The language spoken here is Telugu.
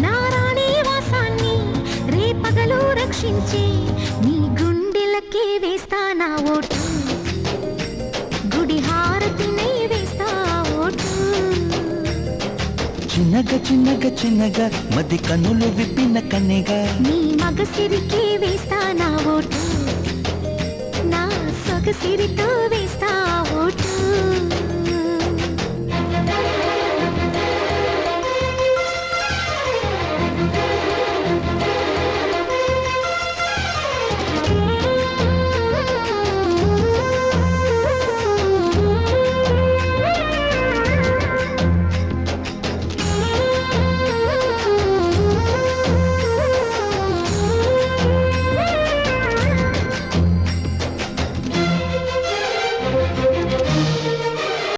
నారాణి వాసాన్ని రేపగలు రక్షించి నీ గుండెలకే వేస్తా నా ఓటు గుడి హారతినై వేస్తా ఓటు చిన్నగా చిన్నగా చిన్నగా మది కన్నులు విప్పిన కన్నెగా నీ మగసిరికే వేస్తా నా ఓటు నా సొగసిరితో వేస్తా